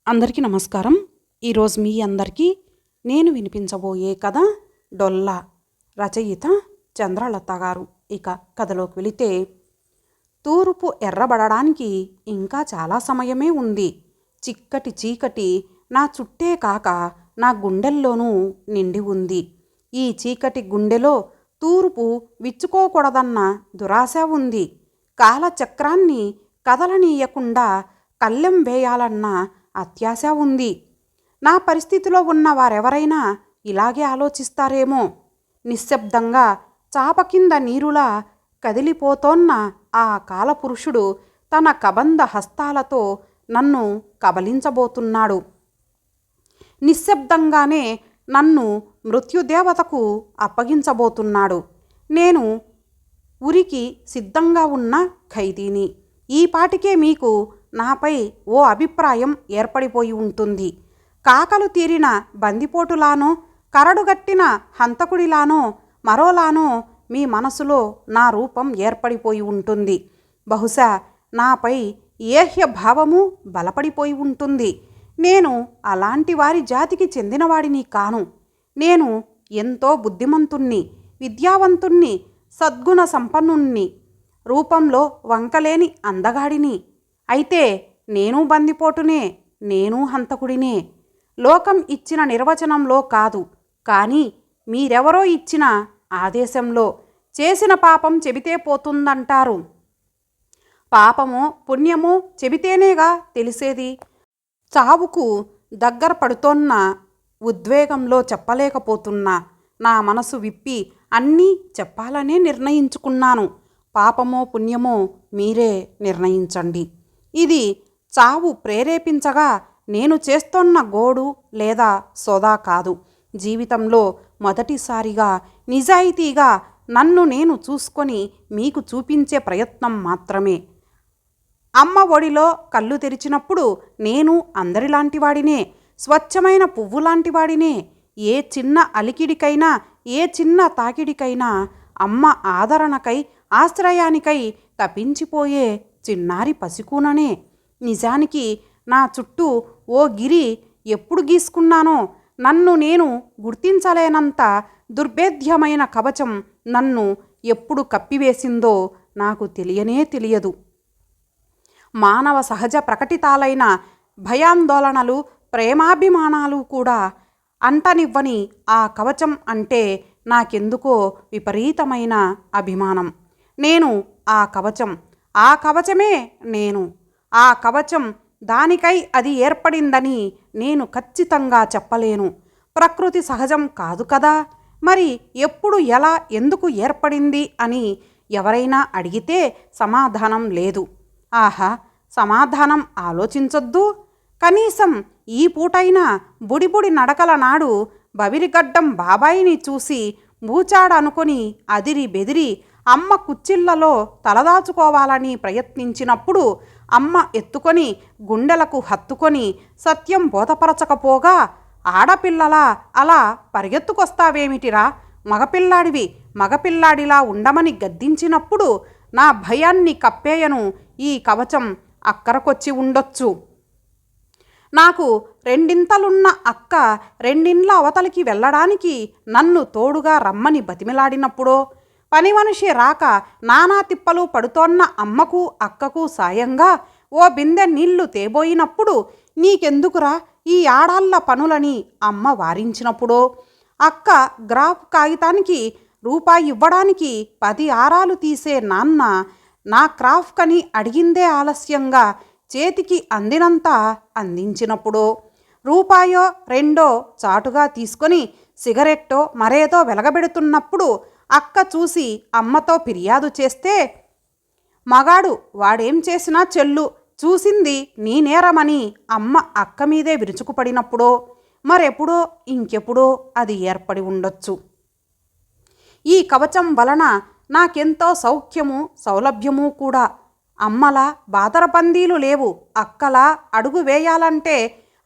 అందరికీ నమస్కారం. ఈరోజు మీ అందరికీ నేను వినిపించబోయే కథ డొల్ల. రచయిత చంద్రలత గారు. ఇక కథలోకి వెళితే, తూర్పు ఎర్రబడడానికి ఇంకా చాలా సమయమే ఉంది. చిక్కటి చీకటి నా చుట్టే కాక నా గుండెల్లోనూ నిండి ఉంది. ఈ చీకటి గుండెలో తూర్పు విచ్చుకోకూడదన్న దురాశ ఉంది. కాలచక్రాన్ని కదలనీయకుండా కళ్ళెం వేయాలన్న అత్యాశ ఉంది. నా పరిస్థితిలో ఉన్న వారెవరైనా ఇలాగే ఆలోచిస్తారేమో. నిశ్శబ్దంగా చాప కింద నీరులా కదిలిపోతోన్న ఆ కాలపురుషుడు తన కబంధ హస్తాలతో నన్ను కబలించబోతున్నాడు. నిశ్శబ్దంగానే నన్ను మృత్యుదేవతకు అప్పగించబోతున్నాడు. నేను ఉరికి సిద్ధంగా ఉన్న ఖైదీని. ఈ పాటికే మీకు నాపై ఓ అభిప్రాయం ఏర్పడిపోయి ఉంటుంది. కాకలు తీరిన బందిపోటులానో, కరడుగట్టిన హంతకుడిలానో, మరోలానో మీ మనసులో నా రూపం ఏర్పడిపోయి ఉంటుంది. బహుశా నాపై ఏహ్య భావము బలపడిపోయి ఉంటుంది. నేను అలాంటి వారి జాతికి చెందినవాడిని కాను. నేను ఎంతో బుద్ధిమంతుణ్ణి, విద్యావంతుణ్ణి, సద్గుణ సంపన్నుణ్ణి, రూపంలో వంకలేని అందగాడిని. అయితే నేను బందిపోటునే, నేను హంతకుడినే. లోకం ఇచ్చిన నిర్వచనంలో కాదు, కానీ మీరెవరో ఇచ్చిన ఆదేశంలో. చేసిన పాపం చెబితే పోతుందంటారు. పాపమో పుణ్యమో చెబితేనేగా తెలిసేది. చావుకు దగ్గర పడుతోన్న ఉద్వేగంలో చెప్పలేకపోతున్నా. నా మనసు విప్పి అన్నీ చెప్పాలనే నిర్ణయించుకున్నాను. పాపమో పుణ్యమో మీరే నిర్ణయించండి. ఇది చావు ప్రేరేపించగా నేను చేస్తోన్న గోడు లేదా సోదా కాదు. జీవితంలో మొదటిసారిగా నిజాయితీగా నన్ను నేను చూసుకొని మీకు చూపించే ప్రయత్నం మాత్రమే. అమ్మ ఒడిలో కళ్ళు తెరిచినప్పుడు నేను అందరిలాంటి వాడినే, స్వచ్ఛమైన పువ్వు లాంటి వాడినే. ఏ చిన్న అలికిడికైనా, ఏ చిన్న తాకిడికైనా అమ్మ ఆదరణకై, ఆశ్రయానికై తప్పించిపోయే చిన్నారి పసికూననే. నిజానికి నా చుట్టూ ఓ గిరి ఎప్పుడు గీసుకున్నానో నన్ను నేను గుర్తించలేనంత దుర్భేద్యమైన కవచం నన్ను ఎప్పుడు కప్పివేసిందో నాకు తెలియనే తెలియదు. మానవ సహజ ప్రకటితాలైన భయాందోళనలు, ప్రేమాభిమానాలు కూడా అంటనివ్వని ఆ కవచం అంటే నాకెందుకో విపరీతమైన అభిమానం. నేను ఆ కవచం, ఆ కవచమే నేను. ఆ కవచం దానికై అది ఏర్పడిందని నేను ఖచ్చితంగా చెప్పలేను. ప్రకృతి సహజం కాదు కదా. మరి ఎప్పుడు, ఎలా, ఎందుకు ఏర్పడింది అని ఎవరైనా అడిగితే సమాధానం లేదు. ఆహా, సమాధానం ఆలోచించొద్దు. కనీసం ఈ పూటైనా బుడిబుడి నడకల నాడు బవిరిగడ్డం బాబాయిని చూసి బూచాడనుకొని అదిరి బెదిరి అమ్మ కుచ్చిళ్లలో తలదాచుకోవాలని ప్రయత్నించినప్పుడు అమ్మ ఎత్తుకొని గుండెలకు హత్తుకొని సత్యం బోధపరచకపోగా, ఆడపిల్లలా అలా పరిగెత్తుకొస్తావేమిటిరా, మగపిల్లాడివి, మగపిల్లాడిలా ఉండమని గద్దించినప్పుడు నా భయాన్ని కప్పేయను ఈ కవచం అక్కరకొచ్చి ఉండొచ్చు. నాకు రెండింతలున్న అక్క రెండిండ్ల అవతలికి వెళ్ళడానికి నన్ను తోడుగా రమ్మని బతిమిలాడినప్పుడో, పని మనిషి రాక నానా తిప్పలు పడుతోన్న అమ్మకు అక్కకు సాయంగా ఓ బిందె నీళ్లు తేబోయినప్పుడు నీకెందుకురా ఈ ఆడాళ్ళ పనులని అమ్మ వారించినప్పుడో, అక్క గ్రాఫ్ కాగితానికి రూపాయి ఇవ్వడానికి 10 ఆరాలు తీసే నాన్న నా క్రాఫ్కని అడిగిందే ఆలస్యంగా చేతికి అందినంత అందించినప్పుడో, రూపాయో రెండో చాటుగా తీసుకొని సిగరెట్టో మరేదో వెలగబెడుతున్నప్పుడు అక్క చూసి అమ్మతో ఫిర్యాదు చేస్తే, మగాడు వాడేం చేసినా చెల్లు, చూసింది నీ నేరమని అమ్మ అక్క మీదే విరుచుకుపడినప్పుడో, మరెప్పుడో ఇంకెప్పుడో అది ఏర్పడి ఉండొచ్చు. ఈ కవచం వలన నాకెంతో సౌఖ్యము, సౌలభ్యము కూడా. అమ్మలా బాదరబందీలు లేవు. అక్కలా అడుగు వేయాలంటే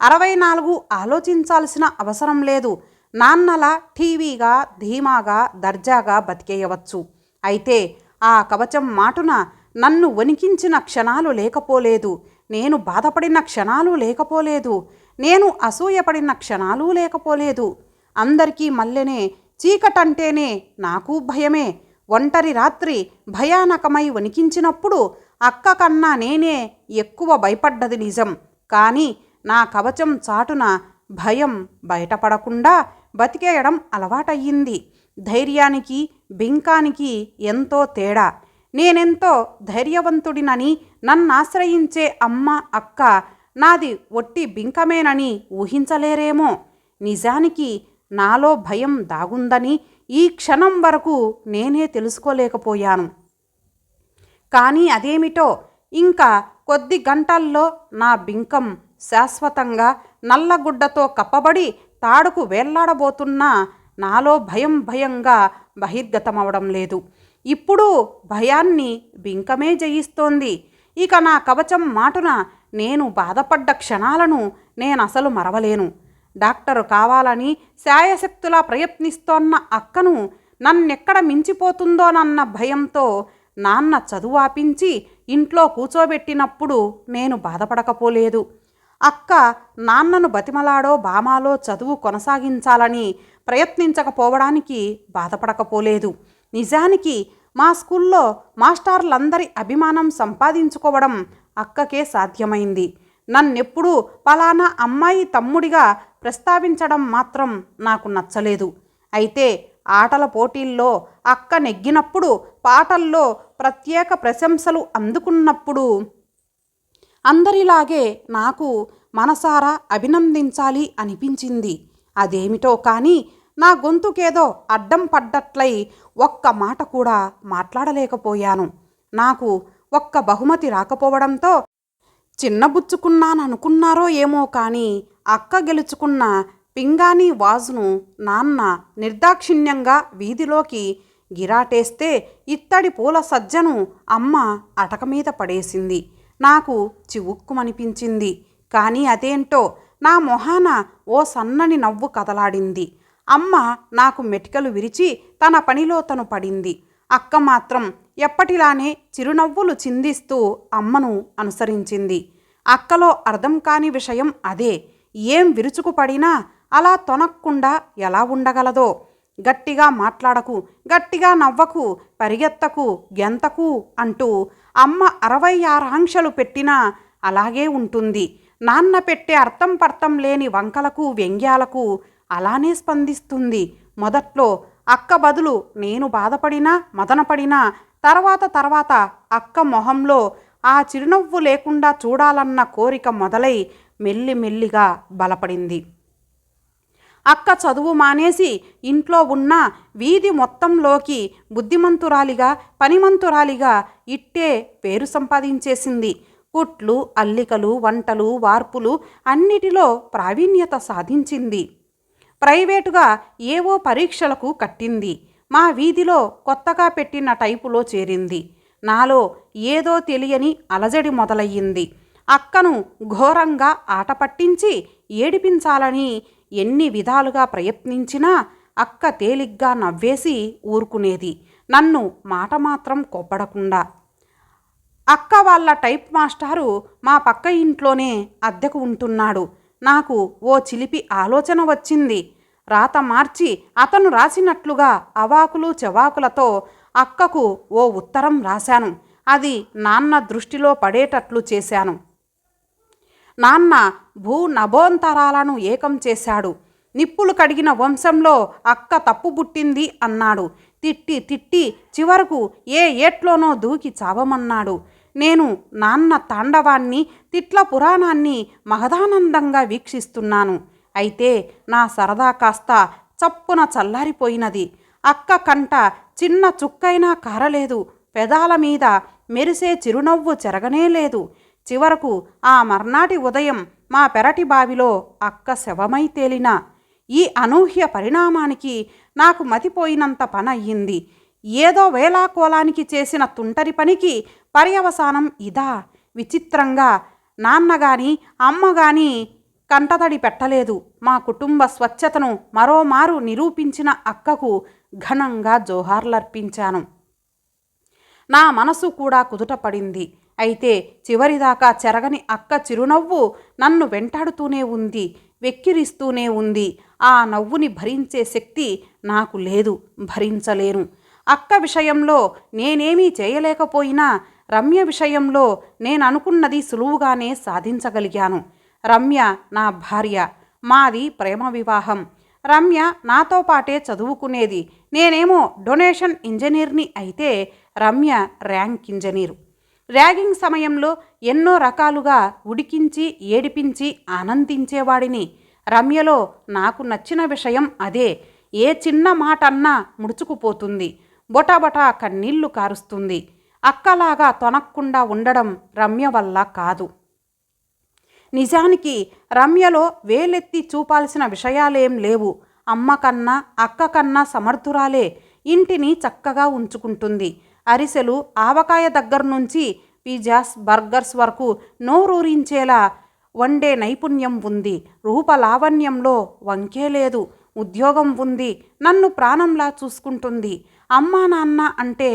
64 ఆలోచించాల్సిన అవసరం లేదు. నాన్నలా టీవీగా, ధీమాగా, దర్జాగా బతికేయవచ్చు. అయితే ఆ కవచం మాటున నన్ను వణికించిన క్షణాలు లేకపోలేదు. నేను బాధపడిన క్షణాలు లేకపోలేదు. నేను అసూయపడిన క్షణాలు లేకపోలేదు. అందరికీ మల్లెనే, చీకటంటేనే నాకు భయమే. ఒంటరి రాత్రి భయానకమై వణికించినప్పుడు అక్క కన్నా నేనే ఎక్కువ భయపడ్డది నిజం. కానీ నా కవచం చాటున భయం బయటపడకుండా బతికేయడం అలవాటయ్యింది. ధైర్యానికి బింకానికి ఎంతో తేడా. నేనెంతో ధైర్యవంతుడినని నన్నాశ్రయించే అమ్మ అక్క నాది ఒట్టి బింకమేనని ఊహించలేరేమో. నిజానికి నాలో భయం దాగుందని ఈ క్షణం వరకు నేనే తెలుసుకోలేకపోయాను. కానీ అదేమిటో ఇంకా కొద్ది గంటల్లో నా బింకం శాశ్వతంగా నల్లగుడ్డతో కప్పబడి తాడుకు వేళ్లాడబోతున్నా నాలో భయంగా బహిర్గతమవడం లేదు. ఇప్పుడు భయాన్ని బింకమే జయిస్తోంది. ఇక నా కవచం మాటున నేను బాధపడ్డ క్షణాలను నేనసలు మరవలేను. డాక్టరు కావాలని శాయశక్తులా ప్రయత్నిస్తోన్న అక్కను నన్నెక్కడ మించిపోతుందోనన్న భయంతో నాన్న చదువు ఆపించి ఇంట్లో కూచోబెట్టినప్పుడు నేను బాధపడకపోలేదు. అక్క నాన్నను బతిమలాడో బామాలో చదువు కొనసాగించాలని ప్రయత్నించకపోవడానికి బాధపడకపోలేదు. నిజానికి మా స్కూల్లో మాస్టర్లందరి అభిమానం సంపాదించుకోవడం అక్కకే సాధ్యమైంది. నన్నెప్పుడూ పలానా అమ్మాయి తమ్ముడిగా ప్రస్తావించడం మాత్రం నాకు నచ్చలేదు. అయితే ఆటల పోటీల్లో అక్క నెగ్గినప్పుడు, పాటల్లో ప్రత్యేక ప్రశంసలు అందుకున్నప్పుడు అందరిలాగే నాకు మనసారా అభినందించాలి అనిపించింది. అదేమిటో కానీ నా గొంతుకేదో అడ్డం పడ్డట్లయి ఒక్క మాట కూడా మాట్లాడలేకపోయాను. నాకు ఒక్క బహుమతి రాకపోవడంతో చిన్నబుచ్చుకున్నాననుకున్నారో ఏమో కానీ అక్క గెలుచుకున్న పింగాణీ వాజును నాన్న నిర్దాక్షిణ్యంగా వీధిలోకి గిరాటేస్తే ఇత్తడి పూల సజ్జను అమ్మ అటక మీద పడేసింది. నాకు చివుక్కుమనిపించింది. కానీ అదేంటో నా మొహాన ఓ సన్నని నవ్వు కదలాడింది. అమ్మ నాకు మెటికలు విరిచి తన పనిలో తను పడింది. అక్క మాత్రం ఎప్పటిలానే చిరునవ్వులు చిందిస్తూ అమ్మను అనుసరించింది. అక్కలో అర్థం కాని విషయం అదే. ఏం విరుచుకుపడినా అలా తొనక్కుండా ఎలా ఉండగలదో. గట్టిగా మాట్లాడకు, గట్టిగా నవ్వకు, పరిగెత్తకు, గెంతకు అంటూ అమ్మ 66 ఆంక్షలు పెట్టినా అలాగే ఉంటుంది. నాన్న పెట్టే అర్థం పర్థం లేని వంకలకు వ్యంగ్యాలకు అలానే స్పందిస్తుంది. మొదట్లో అక్క బదులు నేను బాధపడినా మదనపడినా తర్వాత అక్క మొహంలో ఆ చిరునవ్వు లేకుండా చూడాలన్న కోరిక మొదలై మెల్లిమెల్లిగా బలపడింది. అక్క చదువు మానేసి ఇంట్లో ఉన్న వీధి మొత్తంలోకి బుద్ధిమంతురాలిగా, పనిమంతురాలిగా ఇట్టే పేరు సంపాదించేసింది. కుట్లు, అల్లికలు, వంటలు, వార్పులు అన్నిటిలో ప్రావీణ్యత సాధించింది. ప్రైవేటుగా ఏవో పరీక్షలకు కట్టింది. మా వీధిలో కొత్తగా పెట్టిన టైపులో చేరింది. నాలో ఏదో తెలియని అలజడి మొదలయ్యింది. అక్కను ఘోరంగా ఆట పట్టించి ఏడిపించాలని ఎన్ని విధాలుగా ప్రయత్నించినా అక్క తేలిగ్గా నవ్వేసి ఊరుకునేది, నన్ను మాట మాత్రం కొప్పడకుండా. అక్క వాళ్ళ టైప్ మాస్టారు మా పక్క ఇంట్లోనే అద్దెకు ఉంటున్నాడు. నాకు ఓ చిలిపి ఆలోచన వచ్చింది. రాత మార్చి అతను రాసినట్లుగా అవాకులు చెవాకులతో అక్కకు ఓ ఉత్తరం రాశాను. అది నాన్న దృష్టిలో పడేటట్లు చేశాను. నాన్న భూ నభోంతరాలను ఏకం చేశాడు. నిప్పులు కడిగిన వంశంలో అక్క తప్పు పుట్టింది అన్నాడు. తిట్టి చివరకు ఏ ఏట్లోనో దూకి చావమన్నాడు. నేను నాన్న తాండవాన్ని, తిట్ల పురాణాన్ని మహదానందంగా వీక్షిస్తున్నాను. అయితే నా సరదా కాస్త చప్పున చల్లారిపోయినది. అక్క కంట చిన్న చుక్కైనా కారలేదు. పెదాల మీద మెరిసే చిరునవ్వు చెరగనే లేదు. చివరకు ఆ మర్నాటి ఉదయం మా పెరటి బావిలో అక్క శవమై తేలిన ఈ అనూహ్య పరిణామానికి నాకు మతిపోయినంత పనయ్యింది. ఏదో వేలాకోలానికి చేసిన తుంటరి పనికి పర్యవసానం ఇదా? విచిత్రంగా నాన్నగాని అమ్మగాని కంటతడి పెట్టలేదు. మా కుటుంబ స్వచ్ఛతను మరోమారు నిరూపించిన అక్కకు ఘనంగా జోహార్లర్పించాను. నా మనసు కూడా కుదుటపడింది. అయితే చివరిదాకా చెరగని అక్క చిరునవ్వు నన్ను వెంటాడుతూనే ఉంది, వెక్కిరిస్తూనే ఉంది. ఆ నవ్వుని భరించే శక్తి నాకు లేదు, భరించలేను. అక్క విషయంలో నేనేమీ చేయలేకపోయినా రమ్య విషయంలో నేననుకున్నది సులువుగానే సాధించగలిగాను. రమ్య నా భార్య, మాది ప్రేమ వివాహం. రమ్య నాతో పాటే చదువుకునేది. నేనేమో డొనేషన్ ఇంజనీర్ని అయితే రమ్య ర్యాంక్ ఇంజనీరు. ర్యాగింగ్ సమయంలో ఎన్నో రకాలుగా ఉడికించి ఏడిపించి ఆనందించేవాడిని. రమ్యలో నాకు నచ్చిన విషయం అదే. ఏ చిన్న మాట అన్నా ముడుచుకుపోతుంది, బొటాబొటా కన్నీళ్లు కారుస్తుంది. అక్కలాగా తొనక్కుండా ఉండడం రమ్య వల్ల కాదు. నిజానికి రమ్యలో వేలెత్తి చూపాల్సిన విషయాలేం లేవు. అమ్మ కన్నా అక్క కన్నా సమర్థురాలే. ఇంటిని చక్కగా ఉంచుకుంటుంది. అరిసెలు ఆవకాయ దగ్గర నుంచి పిజ్జాస్ బర్గర్స్ వరకు నోరూరించేలా వండే నైపుణ్యం ఉంది. రూపలావణ్యంలో వంకే లేదు. ఉద్యోగం ఉంది. నన్ను ప్రాణంలా చూసుకుంటుంది. అమ్మా నాన్న అంటే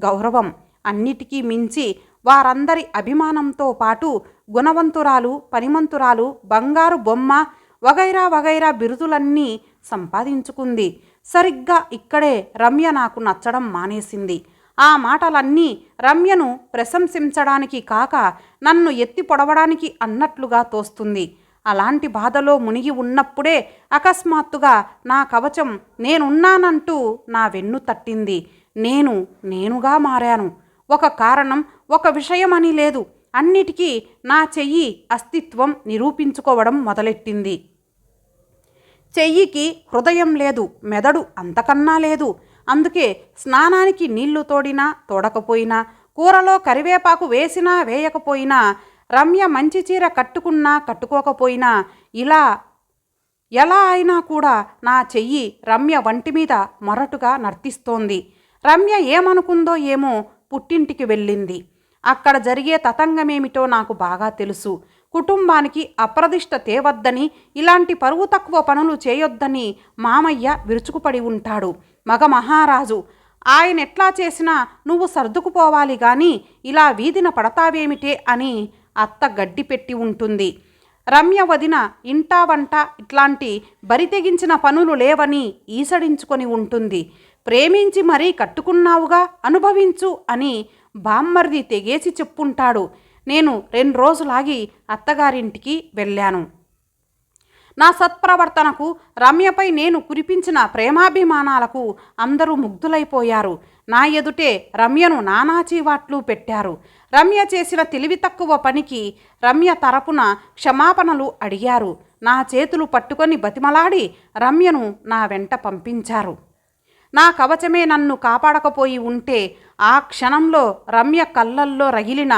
గౌరవం. అన్నిటికీ మించి వారందరి అభిమానంతో పాటు గుణవంతురాలు, పనిమంతురాలు, బంగారు బొమ్మ వగైరా వగైరా బిరుదులన్నీ సంపాదించుకుంది. సరిగ్గా ఇక్కడే రమ్య నాకు నచ్చడం మానేసింది. ఆ మాటలన్నీ రమ్యను ప్రశంసించడానికి కాక నన్ను ఎత్తి పొడవడానికి అన్నట్లుగా తోస్తుంది. అలాంటి బాధలో మునిగి ఉన్నప్పుడే అకస్మాత్తుగా నా కవచం నేనున్నానంటూ నా వెన్ను తట్టింది. నేనుగా మారాను. ఒక కారణం, ఒక విషయమని లేదు. అన్నిటికీ నా చెయ్యి అస్తిత్వం నిరూపించుకోవడం మొదలెట్టింది. చెయ్యికి హృదయం లేదు, మెదడు అంతకన్నా లేదు. అందుకే స్నానానికి నీళ్లు తోడినా తోడకపోయినా, కూరలో కరివేపాకు వేసినా వేయకపోయినా, రమ్య మంచి చీర కట్టుకున్నా కట్టుకోకపోయినా, ఇలా ఎలా అయినా కూడా నా చెయ్యి రమ్య వంటి మీద మొరటుగా నర్తిస్తోంది. రమ్య ఏమనుకుందో ఏమో, పుట్టింటికి వెళ్ళింది. అక్కడ జరిగే తతంగమేమిటో నాకు బాగా తెలుసు. కుటుంబానికి అప్రదిష్ట తేవద్దని, ఇలాంటి పరువు తక్కువ పనులు చేయొద్దని మామయ్య విరుచుకుపడి ఉంటాడు. మగ మహారాజు. ఆయన ఎట్లా చేసినా నువ్వు సర్దుకుపోవాలి గాని ఇలా వీధిన పడతావేమిటే అని అత్త గడ్డి పెట్టి ఉంటుంది. రమ్య వదిన ఇంటా వంట ఇట్లాంటి బరితెగించిన పనులు లేవని ఈసడించుకొని ఉంటుంది. ప్రేమించి మరీ కట్టుకున్నావుగా, అనుభవించు అని బామ్మర్ది తెగేసి చెప్పుంటాడు. నేను 2 రోజులాగి అత్తగారింటికి వెళ్ళాను. నా సత్ప్రవర్తనకు, రమ్యపై నేను కురిపించిన ప్రేమాభిమానాలకు అందరూ ముగ్ధులైపోయారు. నా ఎదుటే రమ్యను నానా చీవాట్లు పెట్టారు. రమ్య చేసిన తెలివి తక్కువ పనికి రమ్య తరపున క్షమాపణలు అడిగారు. నా చేతులు పట్టుకొని బతిమలాడి రమ్యను నా వెంట పంపించారు. నా కవచమే నన్ను కాపాడకపోయి ఉంటే ఆ క్షణంలో రమ్య కళ్ళల్లో రగిలిన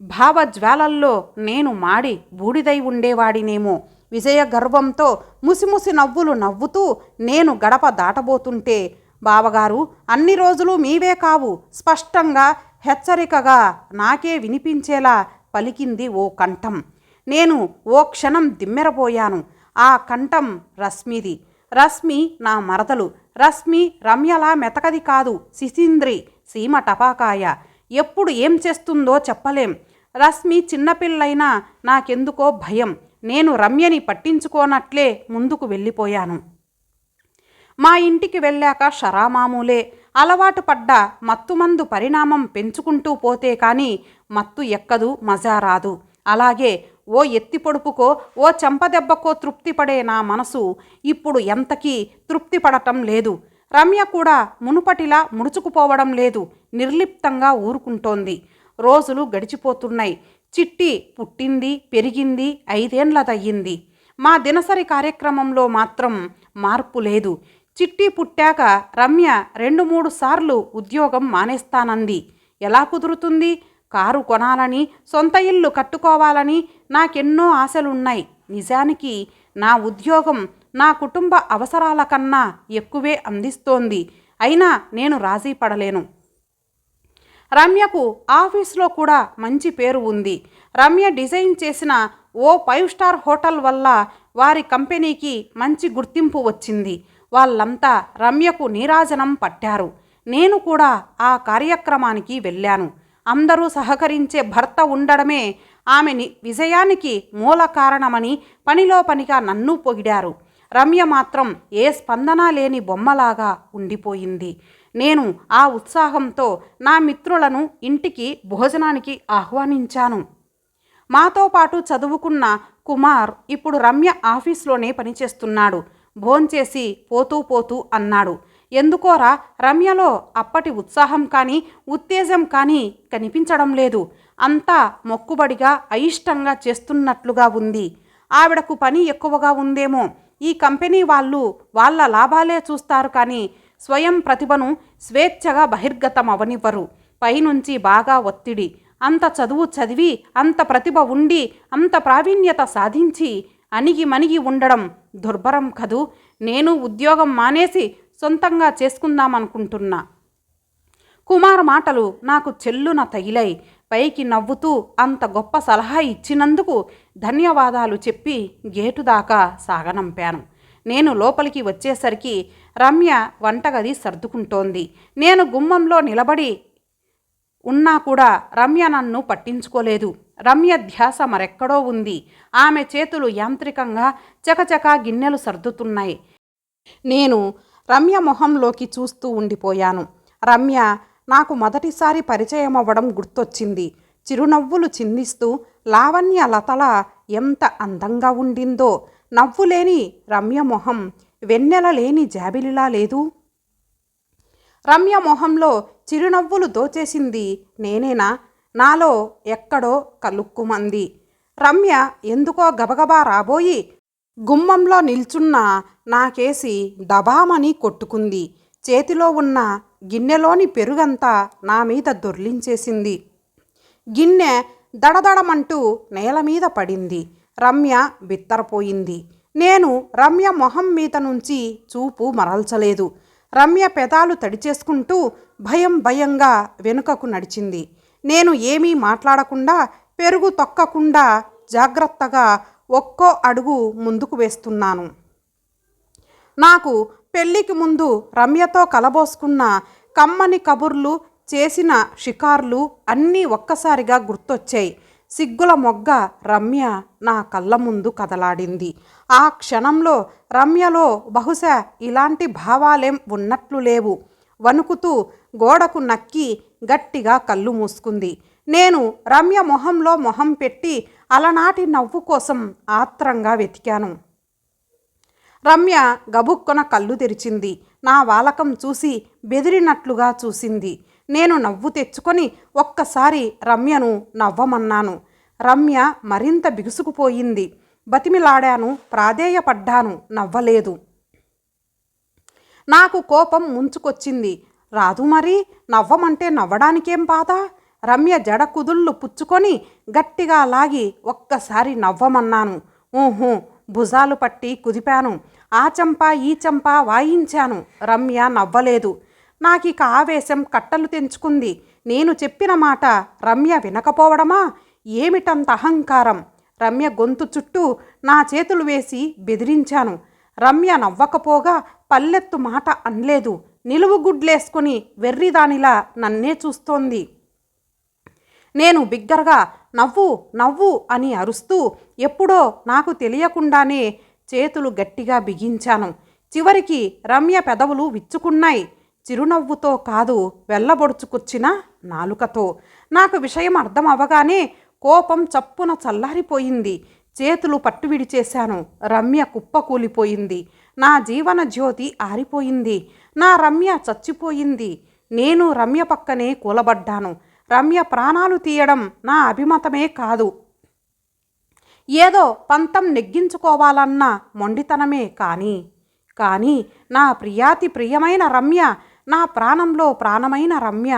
భావజ్వాలల్లో నేను మాడి బూడిదై ఉండేవాడినేమో. విజయ గర్వంతో ముసిముసి నవ్వులు నవ్వుతూ నేను గడప దాటబోతుంటే, బావగారు అన్ని రోజులు మీవే కావు, స్పష్టంగా హెచ్చరికగా నాకే వినిపించేలా పలికింది ఓ కంఠం. నేను ఓ క్షణం దిమ్మెరపోయాను. ఆ కంఠం రశ్మిది. రశ్మి నా మరదలు. రశ్మి రమ్యలా మెతకది కాదు, శిశీంద్రి, సీమ టపాకాయ. ఎప్పుడు ఏం చేస్తుందో చెప్పలేం. రశ్మి చిన్నపిల్లైనా నాకెందుకో భయం. నేను రమ్యని పట్టించుకోనట్లే ముందుకు వెళ్ళిపోయాను. మా ఇంటికి వెళ్ళాక షరామామూలే. అలవాటు పడ్డ మత్తుమందు పరిణామం పెంచుకుంటూ పోతే కానీ మత్తు ఎక్కదు, మజా రాదు. అలాగే ఓ ఎత్తి పొడుపుకో, ఓ చెంపదెబ్బకో తృప్తిపడే నా మనసు ఇప్పుడు ఎంతకీ తృప్తి పడటం లేదు. రమ్య కూడా మునుపటిలా ముడుచుకుపోవడం లేదు. నిర్లిప్తంగా ఊరుకుంటోంది. రోజులు గడిచిపోతున్నాయి. చిట్టి పుట్టింది, పెరిగింది, 5 ఏండ్లదయ్యింది. మా దినసరి కార్యక్రమంలో మాత్రం మార్పు లేదు. చిట్టి పుట్టాక రమ్య 2-3 సార్లు ఉద్యోగం మానేస్తానంది. ఎలా కుదురుతుంది? కారు కొనాలని, సొంత ఇల్లు కట్టుకోవాలని నాకెన్నో ఆశలున్నాయి. నిజానికి నా ఉద్యోగం నా కుటుంబ అవసరాల కన్నా ఎక్కువే అందిస్తోంది. అయినా నేను రాజీ పడలేను. రమ్యకు ఆఫీస్లో కూడా మంచి పేరు ఉంది. రమ్య డిజైన్ చేసిన ఓ 5 స్టార్ హోటల్ వల్ల వారి కంపెనీకి మంచి గుర్తింపు వచ్చింది. వాళ్ళంతా రమ్యకు నీరాజనం పట్టారు. నేను కూడా ఆ కార్యక్రమానికి వెళ్ళాను. అందరూ సహకరించే భర్త ఉండడమే ఆమెని విజయానికి మూల కారణమని పనిలో పనిగా నన్ను పొగిడారు. రమ్య మాత్రం ఏ స్పందన లేని బొమ్మలాగా ఉండిపోయింది. నేను ఆ ఉత్సాహంతో నా మిత్రులను ఇంటికి భోజనానికి ఆహ్వానించాను. మాతో పాటు చదువుకున్న కుమార్ ఇప్పుడు రమ్య ఆఫీస్లోనే పనిచేస్తున్నాడు. భోంచేసి పోతూ పోతూ అన్నాడు, ఎందుకోరా రమ్యలో అప్పటి ఉత్సాహం కానీ ఉత్తేజం కానీ కనిపించడం లేదు. అంతా మొక్కుబడిగా అయిష్టంగా చేస్తున్నట్లుగా ఉంది. ఆవిడకు పని ఎక్కువగా ఉందేమో. ఈ కంపెనీ వాళ్ళు వాళ్ళ లాభాలే చూస్తారు కానీ స్వయం ప్రతిభను స్వేచ్ఛగా బహిర్గతం అవనివ్వరు. పైనుంచి బాగా ఒత్తిడి. అంత చదువు చదివి అంత ప్రతిభ ఉండి అంత ప్రావీణ్యత సాధించి అణిగి మణిగి ఉండడం దుర్భరం కదూ. నేను ఉద్యోగం మానేసి సొంతంగా చేసుకుందామనుకుంటున్నా. కుమార్ మాటలు నాకు చెల్లున తగిలాయి. పైకి నవ్వుతూ అంత గొప్ప సలహా ఇచ్చినందుకు ధన్యవాదాలు చెప్పి గేటు దాకా సాగనంపాను. నేను లోపలికి వచ్చేసరికి రమ్య వంటగది సర్దుకుంటోంది. నేను గుమ్మంలో నిలబడి ఉన్నా కూడా రమ్య నన్ను పట్టించుకోలేదు. రమ్య ధ్యాస మరెక్కడో ఉంది. ఆమె చేతులు యాంత్రికంగా చకచకా గిన్నెలు సర్దుతున్నాయి. నేను రమ్య మొహంలోకి చూస్తూ ఉండిపోయాను. రమ్య నాకు మొదటిసారి పరిచయం అవ్వడం గుర్తొచ్చింది. చిరునవ్వులు చిందిస్తూ లావణ్య లతల ఎంత అందంగా ఉండిందో. నవ్వులేని రమ్య మొహం వెన్నెల లేని జాబిలిలా లేదు. రమ్య మొహంలో చిరునవ్వులు దోచేసింది నేనేనా? నాలో ఎక్కడో కలుక్కుమంది. రమ్య ఎందుకో గబగబా రాబోయి గుమ్మంలో నిల్చున్న నాకేసి దబామని కొట్టుకుంది. చేతిలో ఉన్న గిన్నెలోని పెరుగంతా నా మీద దొర్లించేసింది. గిన్నె దడదడమంటూ నేల మీద పడింది. రమ్య బిత్తరపోయింది. నేను రమ్య మొహం మీద నుంచి చూపు మరల్చలేదు. రమ్య పెదాలు తడిచేసుకుంటూ భయం భయంగా వెనుకకు నడిచింది. నేను ఏమీ మాట్లాడకుండా పెరుగు తొక్కకుండా జాగ్రత్తగా ఒక్కో అడుగు ముందుకు వేస్తున్నాను. నాకు పెళ్ళికి ముందు రమ్యతో కలబోసుకున్న కమ్మని కబుర్లు, చేసిన షికార్లు అన్నీ ఒక్కసారిగా గుర్తొచ్చాయి. సిగ్గుల మొగ్గ రమ్య నా కళ్ళ ముందు కదలాడింది. ఆ క్షణంలో రమ్యలో బహుశా ఇలాంటి భావాలేం ఉన్నట్లు లేవు. వణుకుతూ గోడకు నక్కి గట్టిగా కళ్ళు మూసుకుంది. నేను రమ్య మొహంలో మొహం పెట్టి అలనాటి నవ్వు కోసం ఆత్రంగా వెతికాను. రమ్య గబుక్కున కళ్ళు తెరిచింది. నా వాలకం చూసి బెదిరినట్లుగా చూసింది. నేను నవ్వు తెచ్చుకొని ఒక్కసారి రమ్యను నవ్వమన్నాను. రమ్య మరింత బిగుసుకుపోయింది. బతిమిలాడాను, ప్రాధేయపడ్డాను, నవ్వలేదు. నాకు కోపం ముంచుకొచ్చింది. రాదు మరి, నవ్వమంటే నవ్వడానికేం బాధ? రమ్య జడ కుదుళ్ళు పుచ్చుకొని గట్టిగా లాగి ఒక్కసారి నవ్వమన్నాను. ఊహూ భుజాలు పట్టి కుదిపాను. ఆ చంప ఈ చంప వాయించాను. రమ్య నవ్వలేదు. నాకిక ఆవేశం కట్టలు తెంచుకుంది. నేను చెప్పిన మాట రమ్య వినకపోవడమా? ఏమిటంత అహంకారం? రమ్య గొంతు చుట్టూ నా చేతులు వేసి బెదిరించాను. రమ్య నవ్వకపోగా పల్లెత్తు మాట అనలేదు. నిలువుగుడ్లేసుకుని వెర్రిదానిలా నన్నే చూస్తోంది. నేను బిగ్గరగా నవ్వు నవ్వు అని అరుస్తూ ఎప్పుడో నాకు తెలియకుండానే చేతులు గట్టిగా బిగించాను. చివరికి రమ్య పెదవులు విచ్చుకున్నాయి. చిరునవ్వుతో కాదు, వెళ్ళబొడుచుకొచ్చిన నాలుకతో. నాకు విషయం అర్థం అవగానే కోపం చప్పున చల్లారిపోయింది. చేతులు పట్టు విడిచేశాను. రమ్య కుప్పకూలిపోయింది. నా జీవన జ్యోతి ఆరిపోయింది. నా రమ్య చచ్చిపోయింది. నేను రమ్య పక్కనే కూలబడ్డాను. రమ్య ప్రాణాలు తీయడం నా అభిమతమే కాదు. ఏదో పంతం నెగ్గించుకోవాలన్న మొండితనమే. కానీ నా ప్రియాతి ప్రియమైన రమ్య, నా ప్రాణంలో ప్రాణమైన రమ్య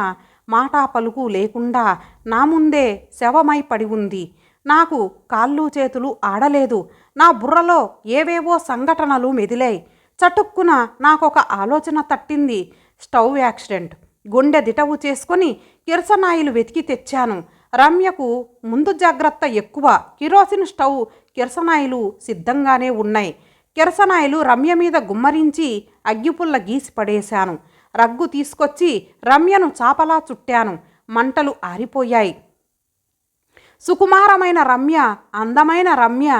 మాటా పలుకు లేకుండా నా ముందే శవమై పడి ఉంది. నాకు కాళ్ళు చేతులు ఆడలేదు. నా బుర్రలో ఏవేవో సంఘటనలు మెదిలాయి. చటుక్కున నాకొక ఆలోచన తట్టింది. Stove accident. గుండె దిటవు చేసుకొని కిరసనాయిలు వెతికి తెచ్చాను. రమ్యకు ముందు జాగ్రత్త ఎక్కువ. కిరోసిన్ స్టవ్, కిరసనాయిలు సిద్ధంగానే ఉన్నాయి. కిరసనాయిలు రమ్య మీద గుమ్మరించి అగ్గిపుల్ల గీసి పడేశాను. రగ్గు తీసుకొచ్చి రమ్యను చాపలా చుట్టాను. మంటలు ఆరిపోయాయి. సుకుమారమైన రమ్య, అందమైన రమ్య,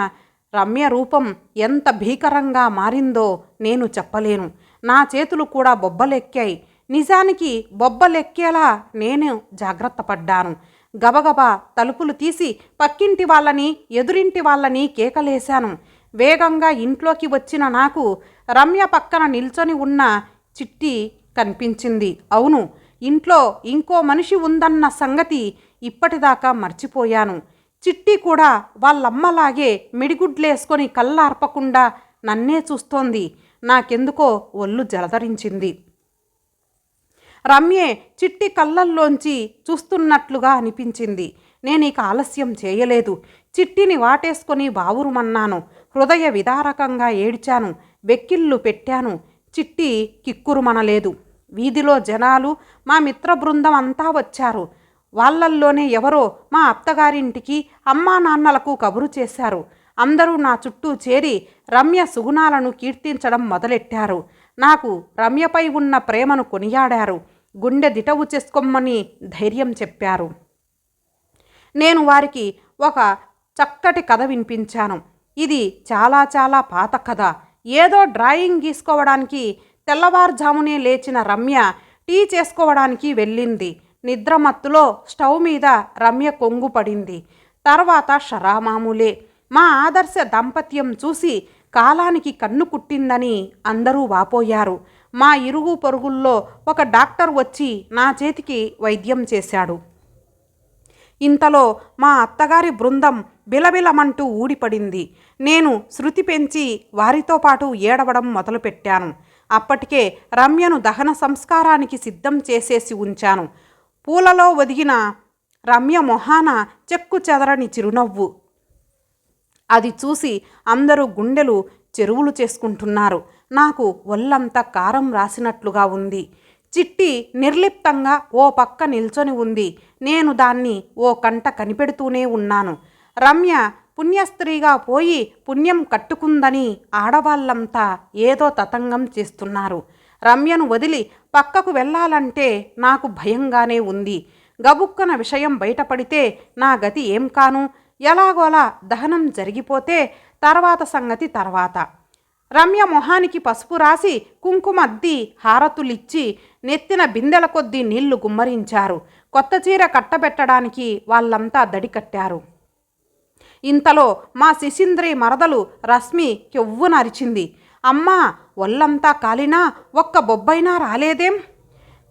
రమ్య రూపం ఎంత భీకరంగా మారిందో నేను చెప్పలేను. నా చేతులు కూడా బొబ్బలెక్కాయి. నిజానికి బొబ్బలెక్కేలా నేను జాగ్రత్త పడ్డాను. గబగబా తలుపులు తీసి పక్కింటి వాళ్ళని, ఎదురింటి వాళ్ళని కేకలేశాను. వేగంగా ఇంట్లోకి వచ్చిన నాకు రమ్య పక్కన నిల్చొని ఉన్న చిట్టి కనిపించింది. అవును, ఇంట్లో ఇంకో మనిషి ఉందన్న సంగతి ఇప్పటిదాకా మర్చిపోయాను. చిట్టి కూడా వాళ్ళమ్మలాగే మిడిగుడ్లేసుకొని కళ్ళార్పకుండా నన్నే చూస్తోంది. నాకెందుకో ఒళ్ళు జలధరించింది. రమ్యే చిట్టి కళ్ళల్లోంచి చూస్తున్నట్లుగా అనిపించింది. నేనిక ఆలస్యం చేయలేదు. చిట్టిని వాటేసుకొని బావురుమన్నాను. హృదయ విదారకంగా ఏడ్చాను. వెక్కిళ్ళు పెట్టాను. చిట్టి కిక్కురుమనలేదు. వీధిలో జనాలు, మా మిత్ర బృందం అంతా వచ్చారు. వాళ్ళల్లోనే ఎవరో మా అత్తగారింటికి, అమ్మా నాన్నలకు కబురు చేశారు. అందరూ నా చుట్టూ చేరి రమ్య సుగుణాలను కీర్తించడం మొదలెట్టారు. నాకు రమ్యపై ఉన్న ప్రేమను కొనియాడారు. గుండె దిటవు చేసుకోమని ధైర్యం చెప్పారు. నేను వారికి ఒక చక్కటి కథ వినిపించాను. ఇది చాలా చాలా పాత కథ. ఏదో డ్రాయింగ్ గీసుకోవడానికి తెల్లవారుజామునే లేచిన రమ్య టీ చేసుకోవడానికి వెళ్ళింది. నిద్రమత్తులో స్టవ్ మీద రమ్య కొంగు పడింది. తర్వాత షరామామూలే. మా ఆదర్శ దంపత్యం చూసి కాలానికి కన్ను కుట్టిందని అందరూ వాపోయారు. మా ఇరుగు పొరుగుల్లో ఒక డాక్టర్ వచ్చి నా చేతికి వైద్యం చేశాడు. ఇంతలో మా అత్తగారి బృందం బిలబిలమంటూ ఊడిపడింది. నేను శృతి పెంచి వారితో పాటు ఏడవడం మొదలుపెట్టాను. అప్పటికే రమ్యను దహన సంస్కారానికి సిద్ధం చేసేసి ఉంచాను. పూలలో ఒదిగిన రమ్య మొహాన చెక్కు చెదరని చిరునవ్వు. అది చూసి అందరూ గుండెలు చెరువులు చేసుకుంటున్నారు. నాకు ఒళ్ళంతా కారం రాసినట్లుగా ఉంది. చిట్టి నిర్లిప్తంగా ఓ పక్క నిల్చొని ఉంది. నేను దాన్ని ఓ కంట కనిపెడుతూనే ఉన్నాను. రమ్య పుణ్యస్త్రీగా పోయి పుణ్యం కట్టుకుందని ఆడవాళ్ళంతా ఏదో తతంగం చేస్తున్నారు. రమ్యను వదిలి పక్కకు వెళ్ళాలంటే నాకు భయంగానే ఉంది. గబుక్కన విషయం బయటపడితే నా గతి ఏం కాను? ఎలాగోలా దహనం జరిగిపోతే తర్వాత సంగతి తర్వాత. రమ్య మొహానికి పసుపు రాసి కుంకుమద్ది హారతులిచ్చి నెత్తిన బిందెల కొద్దీ నీళ్లు గుమ్మరించారు. కొత్త చీర కట్టబెట్టడానికి వాళ్ళంతా దడి కట్టారు. ఇంతలో మా శిశింద్రి మరదలు రశ్మి కెవ్వున అరిచింది. అమ్మా, ఒళ్ళంతా కాలినా ఒక్క బొబ్బైనా రాలేదేం?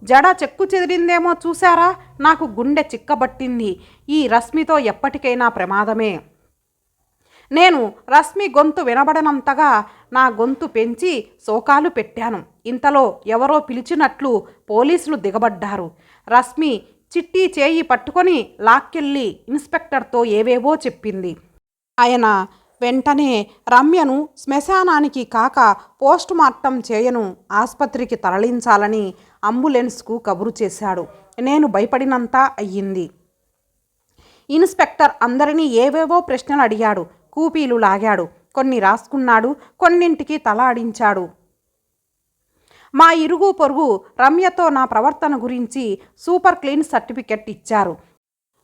జడ చెక్కు చెదిరిందేమో చూశారా? నాకు గుండె చిక్కబట్టింది. ఈ రశ్మితో ఎప్పటికైనా ప్రమాదమే. నేను రశ్మి గొంతు వినబడనంతగా నా గొంతు పెంచి శోకాలు పెట్టాను. ఇంతలో ఎవరో పిలిచినట్లు పోలీసులు దిగబడ్డారు. రశ్మి చిట్టి చేయి పట్టుకొని లాక్కెళ్ళి ఇన్స్పెక్టర్తో ఏవేవో చెప్పింది. ఆయన వెంటనే రమ్యను శ్మశానానికి కాక పోస్ట్ మార్టం చేయను ఆసుపత్రికి తరలించాలని అంబులెన్స్కు కబురు చేశాడు. నేను భయపడినంత అయ్యింది. ఇన్స్పెక్టర్ అందరినీ ఏవేవో ప్రశ్నలు అడిగాడు. కూపీలు లాగాడు. కొన్ని రాసుకున్నాడు. కొన్నింటికి తల ఆడించాడు. మా ఇరుగు పొరుగు రమ్యతో నా ప్రవర్తన గురించి సూపర్ క్లీన్ సర్టిఫికెట్ ఇచ్చారు.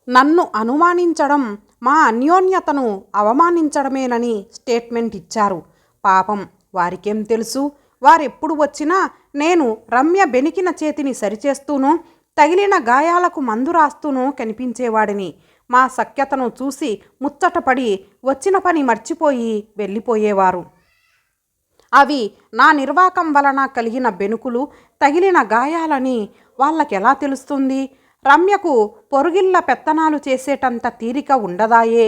నన్ను అనుమానించడం మా అన్యోన్యతను అవమానించడమేనని స్టేట్మెంట్ ఇచ్చారు. పాపం, వారికేం తెలుసు? వారెప్పుడు వచ్చినా నేను రమ్య బెనికిన చేతిని సరిచేస్తూనూ తగిలిన గాయాలకు మందు రాస్తూనూ కనిపించేవాడిని. మా సఖ్యతను చూసి ముచ్చటపడి వచ్చిన పని మర్చిపోయి వెళ్ళిపోయేవారు. అవి నా నిర్వాకం వలన కలిగిన బెనుకులు, తగిలిన గాయాలని వాళ్ళకెలా తెలుస్తుంది? రమ్యకు పొరుగిళ్ళ పెత్తనాలు చేసేటంత తీరిక ఉండదాయే?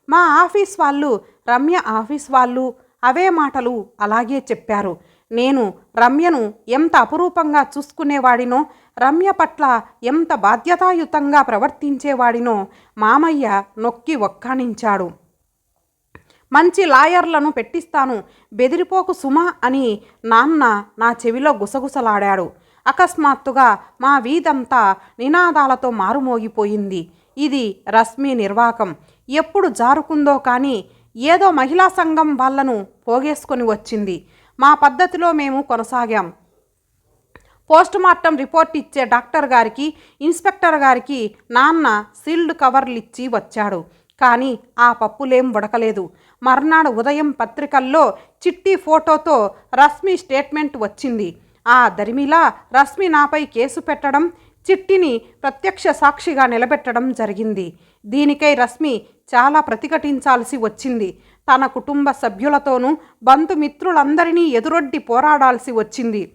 మా ఆఫీస్ వాళ్ళు, రమ్య ఆఫీస్ వాళ్ళు అవే మాటలు అలాగే చెప్పారు. నేను రమ్యను ఎంత అపురూపంగా చూసుకునేవాడినో, రమ్య పట్ల ఎంత బాధ్యతాయుతంగా ప్రవర్తించేవాడినో మామయ్య నొక్కి ఒక్కాణించాడు. మంచి లాయర్లను పెట్టిస్తాను, బెదిరిపోకు సుమా అని నాన్న నా చెవిలో గుసగుసలాడాడు. అకస్మాత్తుగా మా వీధంతా నినాదాలతో మారుమోగిపోయింది. ఇది రశ్మి నిర్వాకం. ఎప్పుడు జారుకుందో కానీ ఏదో మహిళా సంఘం వాళ్లను పోగేసుకొని వచ్చింది. మా పద్ధతిలో మేము కొనసాగాం. పోస్టుమార్టం రిపోర్ట్ ఇచ్చే డాక్టర్ గారికి, ఇన్స్పెక్టర్ గారికి నాన్న సీల్డ్ కవర్లు ఇచ్చి వచ్చాడు. కానీ ఆ పప్పులేం ఉడకలేదు. మర్నాడు ఉదయం పత్రికల్లో చిట్టి ఫోటోతో రశ్మి స్టేట్మెంట్ వచ్చింది. ఆ దరిమిలా రశ్మి నాపై కేసు పెట్టడం, చిట్టిని ప్రత్యక్ష సాక్షిగా నిలబెట్టడం జరిగింది. దీనికై రశ్మి చాలా ప్రతిఘటించాల్సి వచ్చింది. తన కుటుంబ సభ్యులతోనూ బంధుమిత్రులందరినీ ఎదురొడ్డి పోరాడాల్సి వచ్చింది.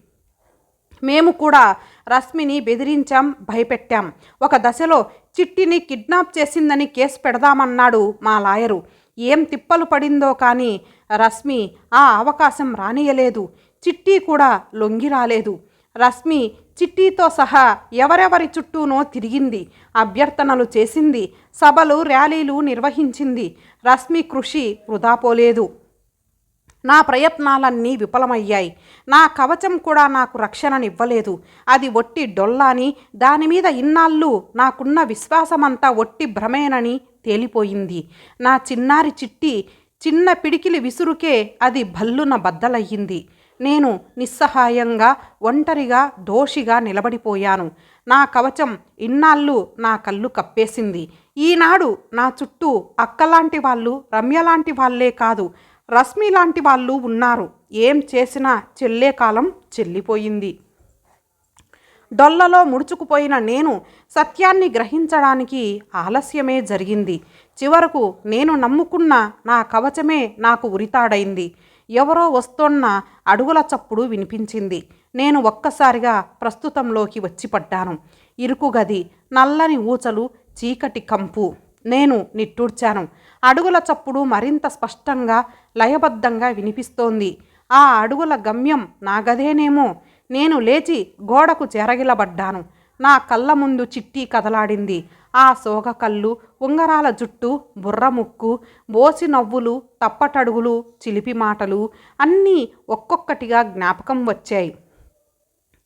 మేము కూడా రశ్మిని బెదిరించాం, భయపెట్టాం. ఒక దశలో చిట్టిని కిడ్నాప్ చేసిందని కేసు పెడదామన్నాడు మా లాయరు. ఏం తిప్పలు పడిందో కానీ రశ్మి ఆ అవకాశం రానియలేదు. చిట్టి కూడా లొంగి రాలేదు. రశ్మి చిట్టితో సహా ఎవరెవరి చుట్టూనో తిరిగింది, అభ్యర్థనలు చేసింది, సభలు ర్యాలీలు నిర్వహించింది. రశ్మి కృషి వృధా పోలేదు. నా ప్రయత్నాలన్నీ విఫలమయ్యాయి. నా కవచం కూడా నాకు రక్షణనివ్వలేదు. అది ఒట్టి డొల్లాని, దానిమీద ఇన్నాళ్ళు నాకున్న విశ్వాసమంతా ఒట్టి భ్రమేనని తేలిపోయింది. నా చిన్నారి చిట్టి చిన్న పిడికిలి విసురుకే అది భల్లున బద్దలయ్యింది. నేను నిస్సహాయంగా, ఒంటరిగా, దోషిగా నిలబడిపోయాను. నా కవచం ఇన్నాళ్ళు నా కళ్ళు కప్పేసింది. ఈనాడు నా చుట్టూ అక్కలాంటి వాళ్ళు, రమ్యలాంటి వాళ్ళే కాదు, రశ్మి లాంటి వాళ్ళు ఉన్నారు. ఏం చేసినా చెల్లే కాలం చెల్లిపోయింది. డొల్లలో ముడుచుకుపోయిన నేను సత్యాన్ని గ్రహించడానికి ఆలస్యమే జరిగింది. చివరకు నేను నమ్ముకున్న నా కవచమే నాకు ఉరితాడైంది. ఎవరో వస్తోన్న అడుగుల చప్పుడు వినిపించింది. నేను ఒక్కసారిగా ప్రస్తుతంలోకి వచ్చి పడ్డాను. ఇరుకు గది, నల్లని ఊచలు, చీకటి కంపు. నేను నిట్టూర్చాను. అడుగుల చప్పుడు మరింత స్పష్టంగా, లయబద్ధంగా వినిపిస్తోంది. ఆ అడుగుల గమ్యం నా గదేనేమో. నేను లేచి గోడకు చెరగిలబడ్డాను. నా కళ్ళ ముందు చిట్టి కదలాడింది. ఆ సోగ కళ్ళు, ఉంగరాల జుట్టు, బుర్ర ముక్కు, బోసి నవ్వులు, తప్పటడుగులు, చిలిపి మాటలు అన్నీ ఒక్కొక్కటిగా జ్ఞాపకం వచ్చాయి.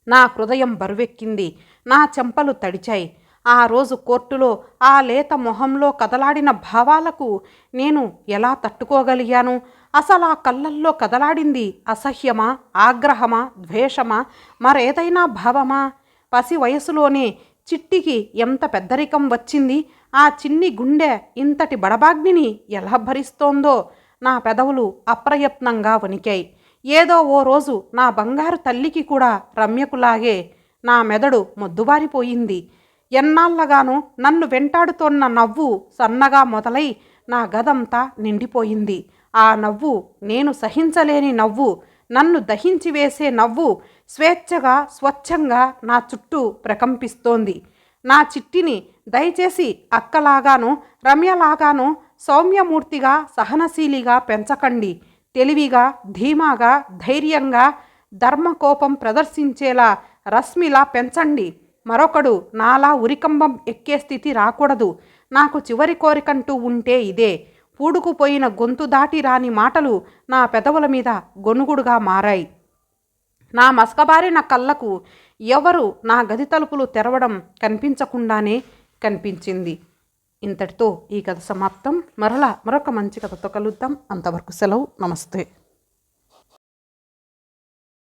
నా హృదయం బరువెక్కింది. నా చెంపలు తడిచాయి. ఆ రోజు కోర్టులో ఆ లేత మొహంలో కదలాడిన భావాలకు నేను ఎలా తట్టుకోగలిగాను? అసలు ఆ కళ్ళల్లో కదలాడింది అసహ్యమా, ఆగ్రహమా, ద్వేషమా, మరేదైనా భావమా? పసి వయసులోనే చిట్టికి ఎంత పెద్దరికం వచ్చింది. ఆ చిన్ని గుండె ఇంతటి బడబాగ్నిని ఎలా భరిస్తోందో. నా పెదవులు అప్రయత్నంగా వణికాయి. ఏదో ఓ రోజు నా బంగారు తల్లికి కూడా రమ్యకులాగే నా మెదడు మొద్దుబారిపోయింది. ఎన్నాళ్ళగానో నన్ను వెంటాడుతోన్న నవ్వు సన్నగా మొదలై నా గదంతా నిండిపోయింది. ఆ నవ్వు నేను సహించలేని నవ్వు, నన్ను దహించి వేసే నవ్వు స్వేచ్ఛగా, స్వచ్ఛంగా నా చుట్టూ ప్రకంపిస్తోంది. నా చిట్టిని దయచేసి అక్కలాగానో, రమ్యలాగానో సౌమ్యమూర్తిగా, సహనశీలిగా పెంచకండి. తెలివిగా, ధీమాగా, ధైర్యంగా, ధర్మకోపం ప్రదర్శించేలా రశ్మిలా పెంచండి. మరొకడు నాలా ఉరికంబం ఎక్కే స్థితి రాకూడదు. నాకు చివరి కోరికంటూ ఉంటే ఇదే. పూడుకుపోయిన గొంతు దాటి రాని మాటలు నా పెదవుల మీద గొనుగుడుగా మారాయి. నా మసకబారిన కళ్ళకు ఎవరు నా గది తలుపులు తెరవడం కనిపించకుండానే కనిపించింది. ఇంతటితో ఈ కథ సమాప్తం. మరొక మంచి కథతో కలుద్దాం. అంతవరకు సెలవు. నమస్తే.